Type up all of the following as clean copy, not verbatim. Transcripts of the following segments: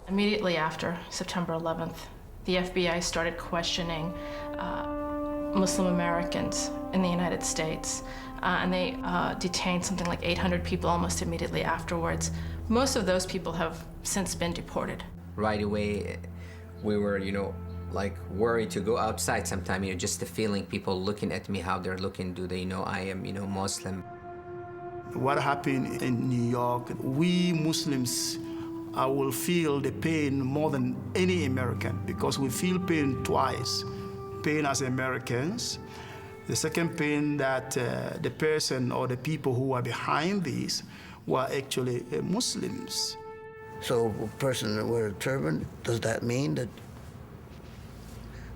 Immediately after September 11th, the FBI started questioning Muslim Americans in the United States, and they detained something like 800 people almost immediately afterwards. Most of those people have since been deported. Right away, we were, like worried to go outside sometime, just the feeling, people looking at me, how they're looking, do they know I am, Muslim? What happened in New York, we Muslims will feel the pain more than any American because we feel pain twice. Pain as Americans, the second pain that the person or the people who are behind these were actually Muslims. So a person that wears a turban, does that mean that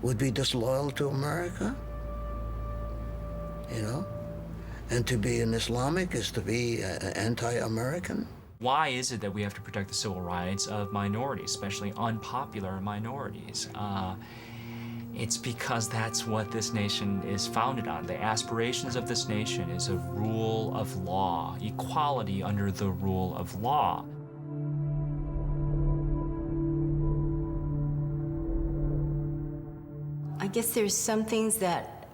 would be disloyal to America? And to be an Islamic is to be anti-American? Why is it that we have to protect the civil rights of minorities, especially unpopular minorities? It's because that's what this nation is founded on. The aspirations of this nation is a rule of law, equality under the rule of law. I guess there's some things that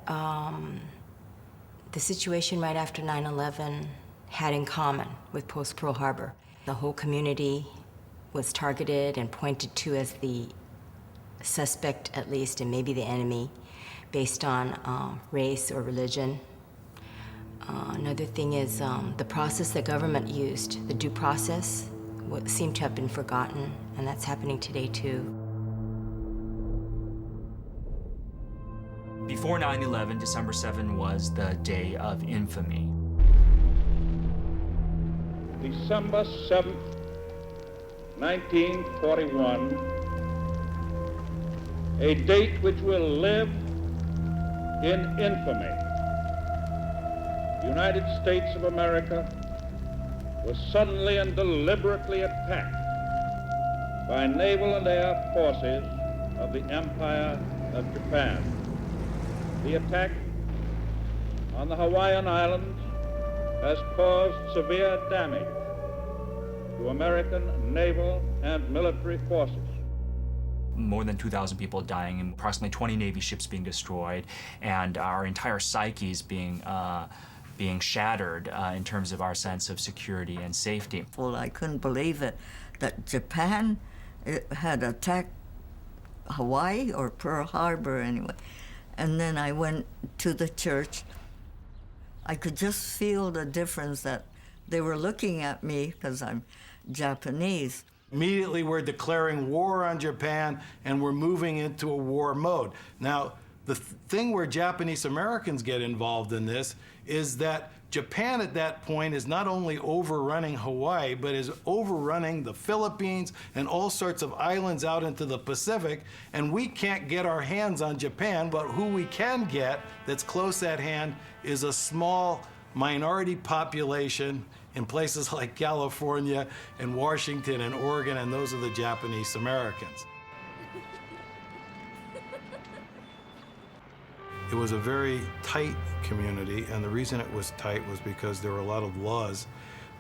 the situation right after 9/11 had in common with post-Pearl Harbor. The whole community was targeted and pointed to as the suspect, at least, and maybe the enemy, based on race or religion. Another thing is the process that government used, the due process, seemed to have been forgotten, and that's happening today, too. Before 9/11, December 7 was the day of infamy. December 7th, 1941, a date which will live in infamy. The United States of America was suddenly and deliberately attacked by naval and air forces of the Empire of Japan. The attack on the Hawaiian Islands has caused severe damage to American naval and military forces. More than 2,000 people dying, and approximately 20 Navy ships being destroyed, and our entire psyches being shattered in terms of our sense of security and safety. Well, I couldn't believe it, that Japan had attacked Hawaii or Pearl Harbor anyway. And then I went to the church. I could just feel the difference that they were looking at me because I'm Japanese. Immediately, we're declaring war on Japan, and we're moving into a war mode. Now, the thing where Japanese Americans get involved in this is that Japan at that point is not only overrunning Hawaii, but is overrunning the Philippines and all sorts of islands out into the Pacific, and we can't get our hands on Japan, but who we can get that's close at hand is a small minority population in places like California and Washington and Oregon, and those are the Japanese Americans. It was a very tight community, and the reason it was tight was because there were a lot of laws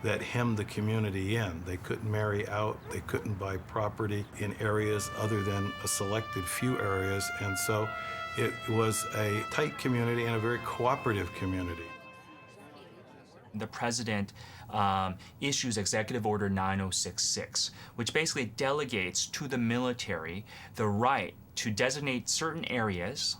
that hemmed the community in. They couldn't marry out, they couldn't buy property in areas other than a selected few areas, and so it was a tight community and a very cooperative community. The president issues Executive Order 9066, which basically delegates to the military the right to designate certain areas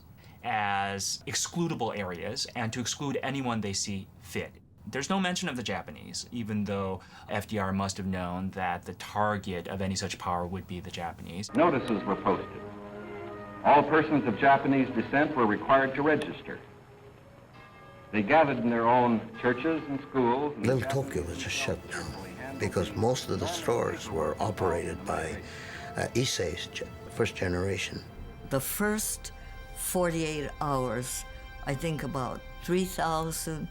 as excludable areas and to exclude anyone they see fit. There's no mention of the Japanese, even though FDR must have known that the target of any such power would be the Japanese. Notices were posted. All persons of Japanese descent were required to register. They gathered in their own churches and schools. Little Tokyo was just shut down because most of the stores were operated by Issei's first generation. The first 48 hours, I think about 3,000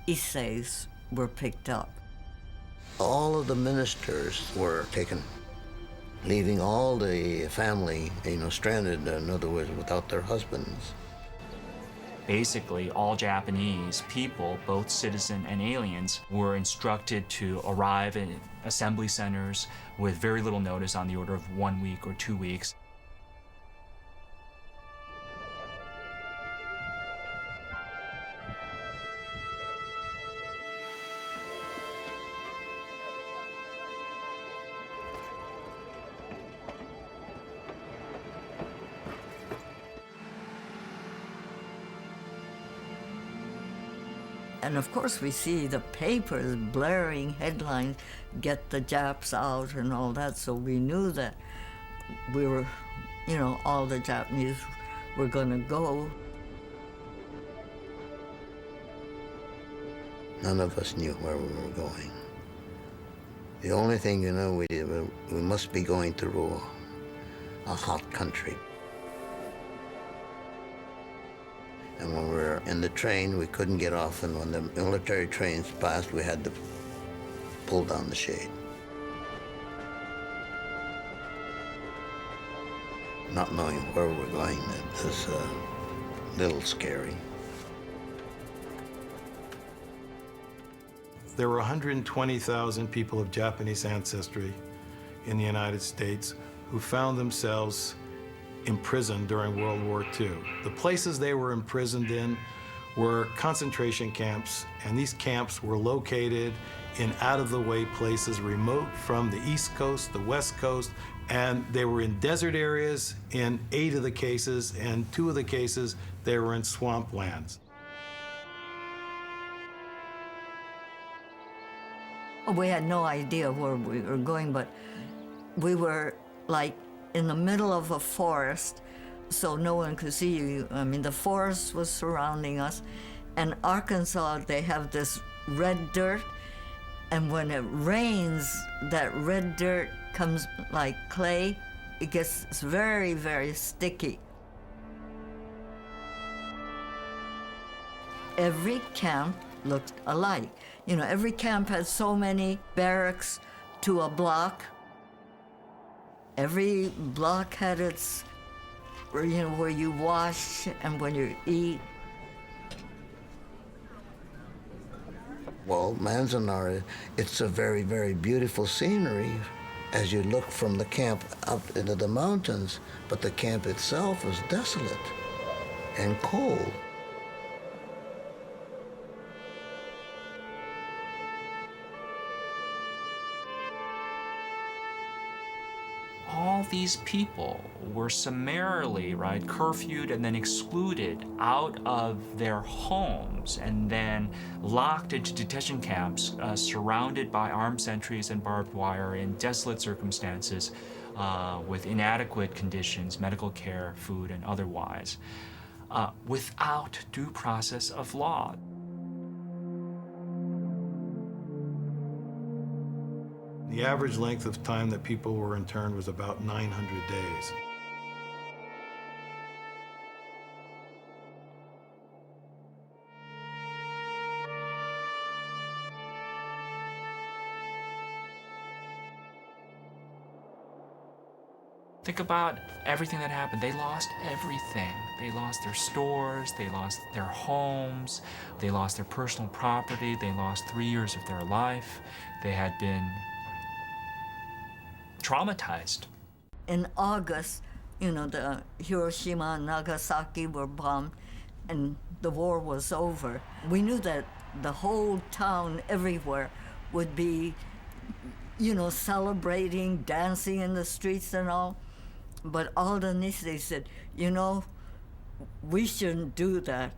Isseis were picked up. All of the ministers were taken, leaving all the family, stranded, in other words, without their husbands. Basically, all Japanese people, both citizen and aliens, were instructed to arrive in assembly centers with very little notice, on the order of 1 week or 2 weeks. And of course, we see the papers blaring headlines, get the Japs out and all that, so we knew that we were, you know, all the Japanese were gonna go. None of us knew where we were going. The only thing you know, we must be going through a hot country. And when we were in the train, we couldn't get off, and when the military trains passed, we had to pull down the shade. Not knowing where we were going, it was a little scary. There were 120,000 people of Japanese ancestry in the United States who found themselves imprisoned during World War II. The places they were imprisoned in were concentration camps, and these camps were located in out-of-the-way places, remote from the East Coast, the West Coast, and they were in desert areas in 8 of the cases, and 2 of the cases, they were in swamplands. We had no idea where we were going, but we were like in the middle of a forest, so no one could see you. I mean, the forest was surrounding us. And Arkansas, they have this red dirt, and when it rains, that red dirt comes like clay. It gets very, very sticky. Every camp looked alike. You know, every camp had so many barracks to a block. Every block had its, you know, where you wash and when you eat. Well, Manzanar, it's a very, very beautiful scenery as you look from the camp up into the mountains, but the camp itself is desolate and cold. All these people were summarily, right, curfewed and then excluded out of their homes and then locked into detention camps, surrounded by armed sentries and barbed wire in desolate circumstances, with inadequate conditions, medical care, food, and otherwise, without due process of law. The average length of time that people were interned was about 900 days. Think about everything that happened. They lost everything. They lost their stores, they lost their homes, they lost their personal property, they lost 3 years of their life. They had been traumatized. In August, you know, the Hiroshima and Nagasaki were bombed and the war was over. We knew that the whole town everywhere would be, you know, celebrating, dancing in the streets and all. But all the Nisei said, you know, we shouldn't do that.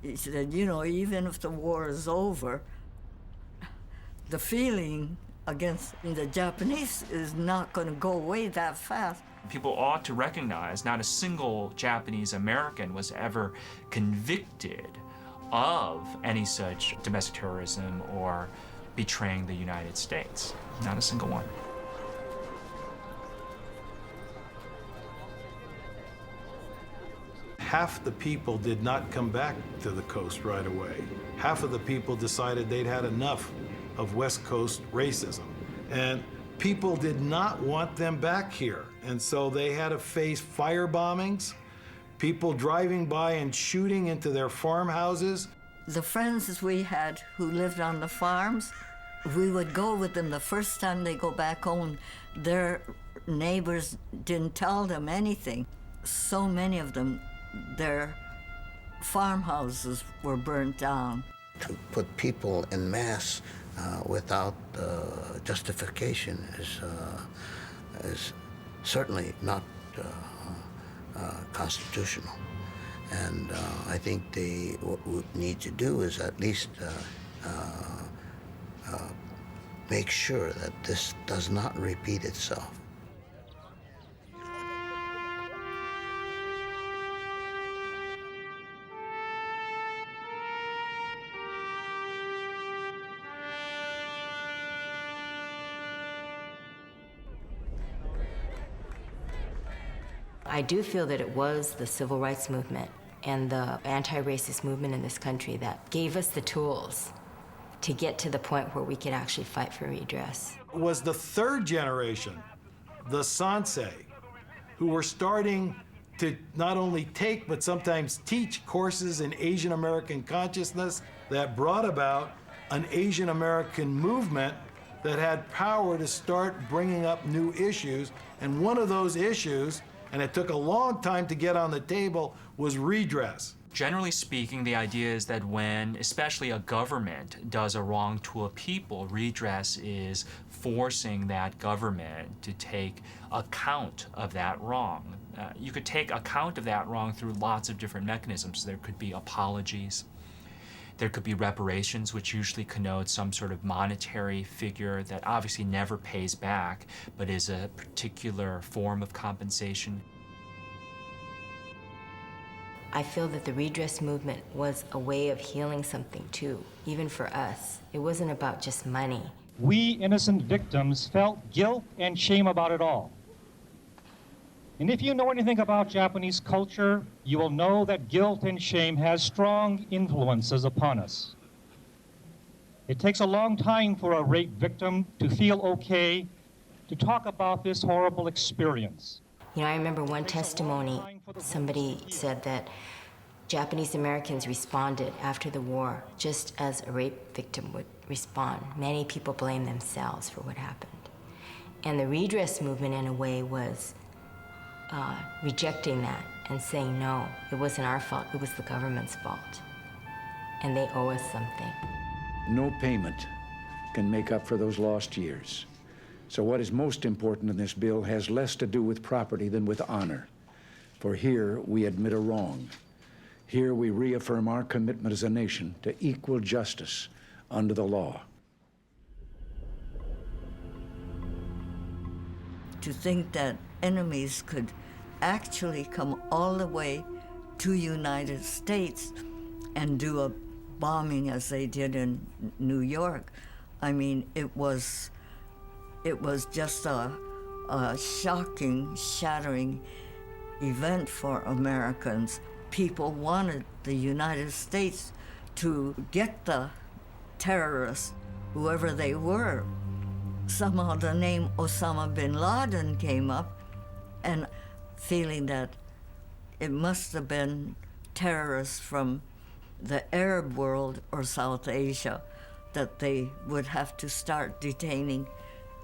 He said, you know, even if the war is over, the feeling against the Japanese is not going to go away that fast. People ought to recognize not a single Japanese American was ever convicted of any such domestic terrorism or betraying the United States. Not a single one. Half the people did not come back to the coast right away. Half of the people decided they'd had enough of West Coast racism. And people did not want them back here. And so they had to face fire bombings. people driving by and shooting into their farmhouses. The friends we had who lived on the farms, we would go with them the first time they go back home. Their neighbors didn't tell them anything. So many of them, their farmhouses were burnt down. To put people in mass without justification is certainly not constitutional. And I think what we need to do is at least make sure that this does not repeat itself. I do feel that it was the civil rights movement and the anti-racist movement in this country that gave us the tools to get to the point where we could actually fight for redress. It was the third generation, the Sansei, who were starting to not only take but sometimes teach courses in Asian American consciousness that brought about an Asian American movement that had power to start bringing up new issues. And one of those issues, and it took a long time to get on the table, was redress. Generally speaking, the idea is that when, especially a government, does a wrong to a people, redress is forcing that government to take account of that wrong. You could take account of that wrong through lots of different mechanisms. There could be apologies. There could be reparations, which usually connotes some sort of monetary figure that obviously never pays back, but is a particular form of compensation. I feel that the redress movement was a way of healing something too, even for us. It wasn't about just money. We innocent victims felt guilt and shame about it all. And if you know anything about Japanese culture, you will know that guilt and shame has strong influences upon us. It takes a long time for a rape victim to feel okay to talk about this horrible experience. You know, I remember one testimony, somebody said that Japanese Americans responded after the war just as a rape victim would respond. Many people blame themselves for what happened. And the redress movement, in a way, was rejecting that and saying, no, it wasn't our fault, it was the government's fault. And they owe us something. No payment can make up for those lost years. So what is most important in this bill has less to do with property than with honor. For here we admit a wrong. Here we reaffirm our commitment as a nation to equal justice under the law. To think that enemies could actually come all the way to United States and do a bombing as they did in New York, I mean, it was just a shocking, shattering event for Americans. People wanted the United States to get the terrorists, whoever they were. Somehow the name Osama bin Laden came up, and feeling that it must have been terrorists from the Arab world or South Asia, that they would have to start detaining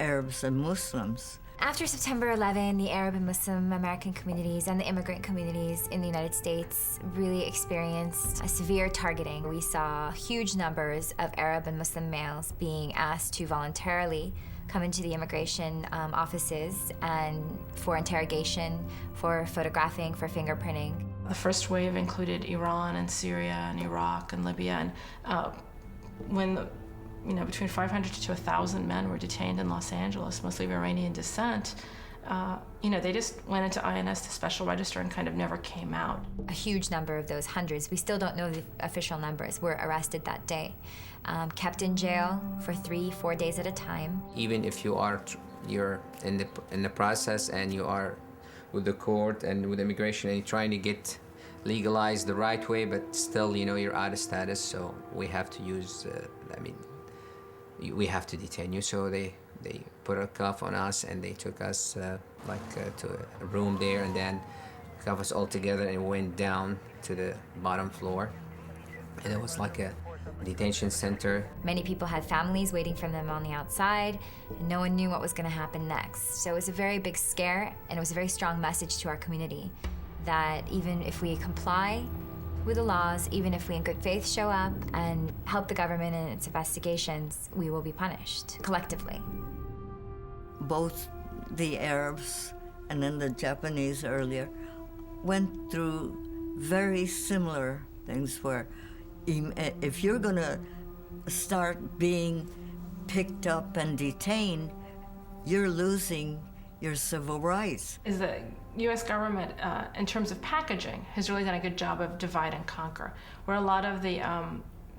Arabs and Muslims. After September 11, the Arab and Muslim American communities and the immigrant communities in the United States really experienced a severe targeting. We saw huge numbers of Arab and Muslim males being asked to voluntarily come into the immigration offices and for interrogation, for photographing, for fingerprinting. The first wave included Iran and Syria and Iraq and Libya, and when between 500 to 1,000 men were detained in Los Angeles, mostly of Iranian descent. They just went into INS, the special register, and kind of never came out. A huge number of those hundreds, we still don't know the official numbers, were arrested that day, kept in jail for 3-4 days at a time. Even if you're in the process and you are with the court and with immigration and you're trying to get legalized the right way, but still, you're out of status, so we have to use, we have to detain you. So they put a cuff on us and they took us to a room there and then cuffed us all together and went down to the bottom floor. And it was like a detention center. Many people had families waiting for them on the outside, and no one knew what was going to happen next. So it was a very big scare, and it was a very strong message to our community that even if we comply with the laws, even if we in good faith show up and help the government in its investigations, we will be punished collectively. Both the Arabs and then the Japanese earlier went through very similar things where if you're going to start being picked up and detained, you're losing your civil rights. Is the U.S. government, in terms of packaging, has really done a good job of divide and conquer, where a lot of the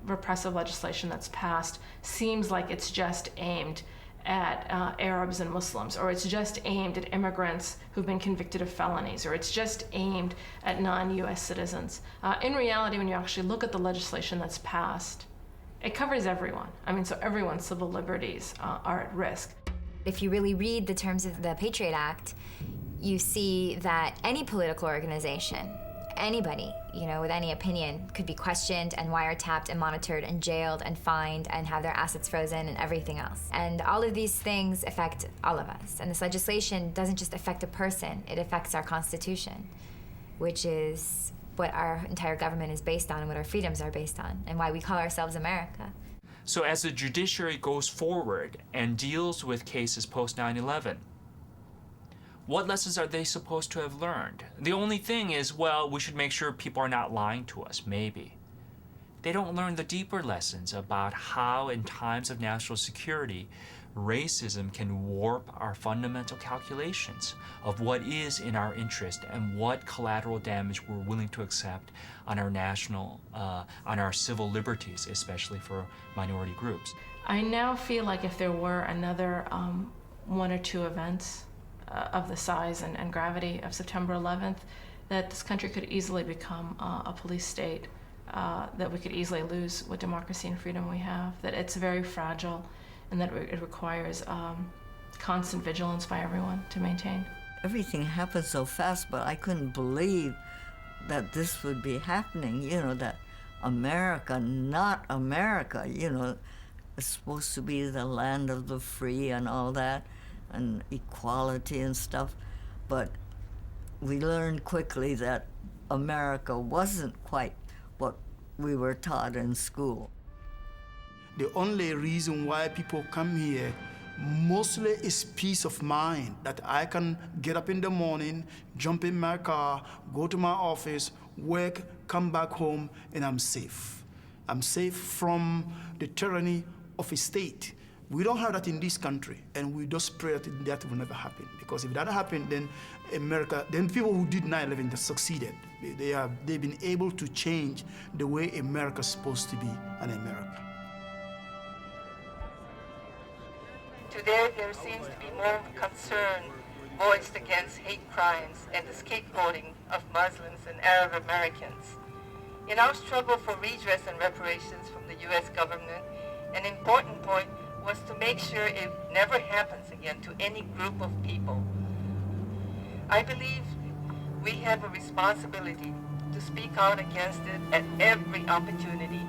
repressive legislation that's passed seems like it's just aimed at Arabs and Muslims, or it's just aimed at immigrants who've been convicted of felonies, or it's just aimed at non-U.S. citizens. In reality, when you actually look at the legislation that's passed, it covers everyone. I mean, so everyone's civil liberties are at risk. If you really read the terms of the Patriot Act, you see that any political organization, anybody, with any opinion could be questioned and wiretapped and monitored and jailed and fined and have their assets frozen and everything else. And all of these things affect all of us. And this legislation doesn't just affect a person, it affects our Constitution, which is what our entire government is based on and what our freedoms are based on and why we call ourselves America. So as the judiciary goes forward and deals with cases post 9/11, what lessons are they supposed to have learned? The only thing is, well, we should make sure people are not lying to us, maybe. They don't learn the deeper lessons about how, in times of national security, racism can warp our fundamental calculations of what is in our interest and what collateral damage we're willing to accept on our on our civil liberties, especially for minority groups. I now feel like if there were another one or two events of the size and gravity of September 11th, that this country could easily become a police state, that we could easily lose what democracy and freedom we have, that it's very fragile, and that it requires constant vigilance by everyone to maintain. Everything happened so fast, but I couldn't believe that this would be happening, that America, not America, is supposed to be the land of the free and all that, and equality and stuff. But we learned quickly that America wasn't quite what we were taught in school. The only reason why people come here mostly is peace of mind, that I can get up in the morning, jump in my car, go to my office, work, come back home, and I'm safe. I'm safe from the tyranny of a state. We don't have that in this country, and we just pray that will never happen. Because if that happened, then then people who did 9/11 just succeeded. They've been able to change the way America's supposed to be an America. Today, there seems to be more concern voiced against hate crimes and the scapegoating of Muslims and Arab Americans. In our struggle for redress and reparations from the U.S. government, an important point was to make sure it never happens again to any group of people. I believe we have a responsibility to speak out against it at every opportunity.